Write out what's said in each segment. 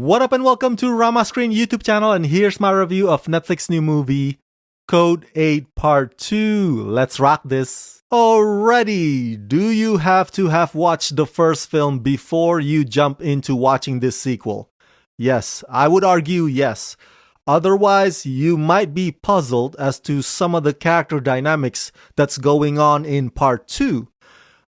What up and welcome to Rama Screen YouTube channel, and here's my review of Netflix new movie Code 8 Part 2. Let's rock this. Alrighty, do you have to have watched the first film before you jump into watching this sequel? Yes, I would argue yes. Otherwise, you might be puzzled as to some of the character dynamics that's going on in Part 2.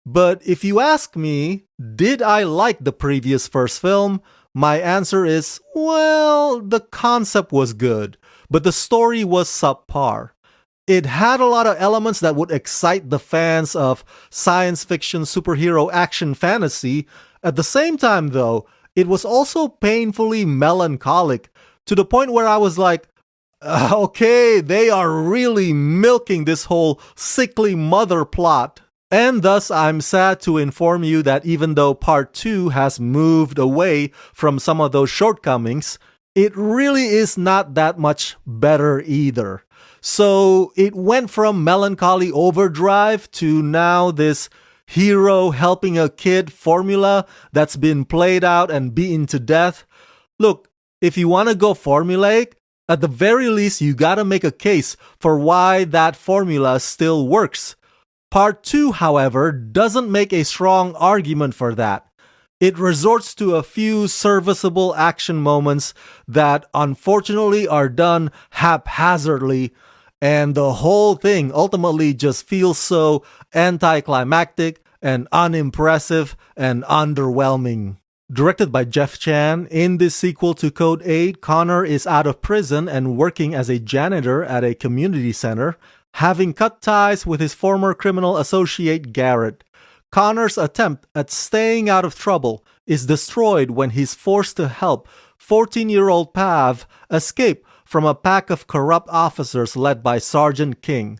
But if you ask me, did I like the previous first film? My answer is, well, the concept was good, but the story was subpar. It had a lot of elements that would excite the fans of science fiction superhero action fantasy. At the same time, though, it was also painfully melancholic, to the point where I was like, okay, they are really milking this whole sickly mother plot. And thus, I'm sad to inform you that even though Part 2 has moved away from some of those shortcomings, it really is not that much better either. So it went from melancholy overdrive to now this hero helping a kid formula that's been played out and beaten to death. Look, if you want to go formulaic, at the very least, you gotta make a case for why that formula still works. Part 2, however, doesn't make a strong argument for that. It resorts to a few serviceable action moments that unfortunately are done haphazardly, and the whole thing ultimately just feels so anticlimactic and unimpressive and underwhelming. Directed by Jeff Chan, in this sequel to Code 8, Connor is out of prison and working as a janitor at a community center, having cut ties with his former criminal associate Garrett. Connor's attempt at staying out of trouble is destroyed when he's forced to help 14-year-old Pav escape from a pack of corrupt officers led by Sergeant King.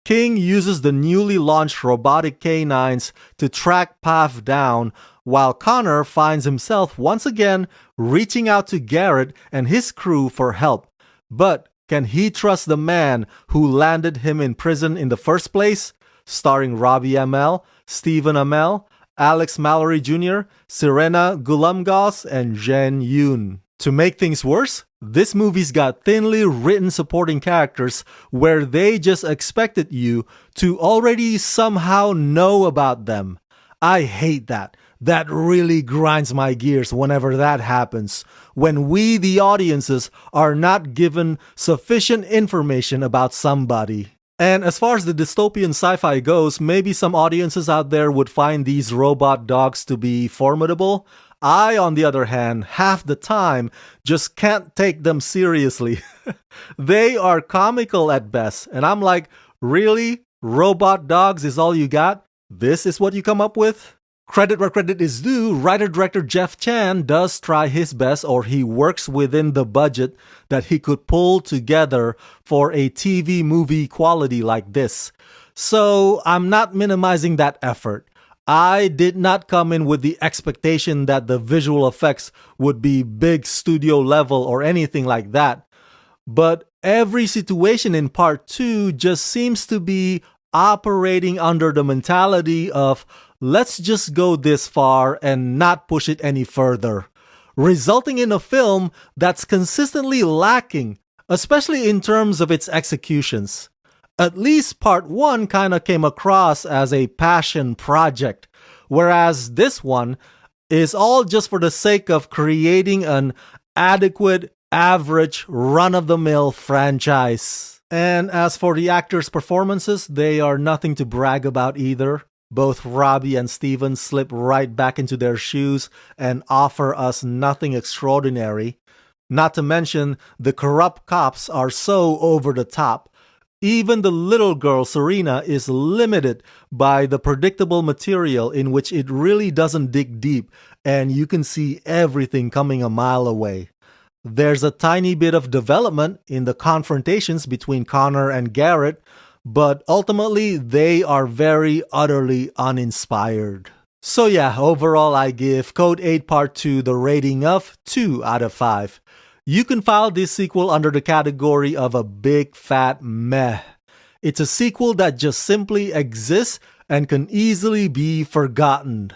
King uses the newly launched robotic canines to track Pav down, while Connor finds himself once again reaching out to Garrett and his crew for help. But can he trust the man who landed him in prison in the first place? Starring Robbie Amell, Stephen Amell, Alex Mallory Jr., Serena Gulumgos, and Jen Yoon. To make things worse, this movie's got thinly written supporting characters where they just expected you to already somehow know about them. I hate that. That really grinds my gears whenever that happens, when we, the audiences, are not given sufficient information about somebody. And as far as the dystopian sci-fi goes, maybe some audiences out there would find these robot dogs to be formidable. I, on the other hand, half the time just can't take them seriously. They are comical at best, and I'm like, really? Robot dogs is all you got? This is what you come up with? Credit where credit is due, writer-director Jeff Chan does try his best, or he works within the budget that he could pull together for a TV movie quality like this. So I'm not minimizing that effort. I did not come in with the expectation that the visual effects would be big studio level or anything like that. But every situation in Part 2 just seems to be operating under the mentality of let's just go this far and not push it any further, resulting in a film that's consistently lacking, especially in terms of its executions. At least Part 1 kinda came across as a passion project, whereas this one is all just for the sake of creating an adequate, average, run-of-the-mill franchise. And as for the actors' performances, they are nothing to brag about either. Both Robbie and Steven slip right back into their shoes and offer us nothing extraordinary. Not to mention, the corrupt cops are so over the top. Even the little girl, Serena, is limited by the predictable material in which it really doesn't dig deep, and you can see everything coming a mile away. There's a tiny bit of development in the confrontations between Connor and Garrett, but ultimately they are very utterly uninspired. So yeah, overall I give Code 8 Part 2 the rating of 2 out of 5. You can file this sequel under the category of a big fat meh. It's a sequel that just simply exists and can easily be forgotten.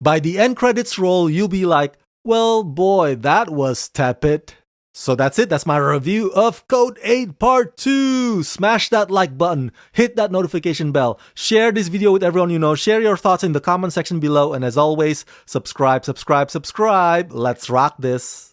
By the end credits roll, you'll be like, Well, boy, that was tepid. So that's it. That's my review of Code 8 Part 2. Smash that like button. Hit that notification bell. Share this video with everyone you know. Share your thoughts in the comment section below. And as always, subscribe. Let's rock this.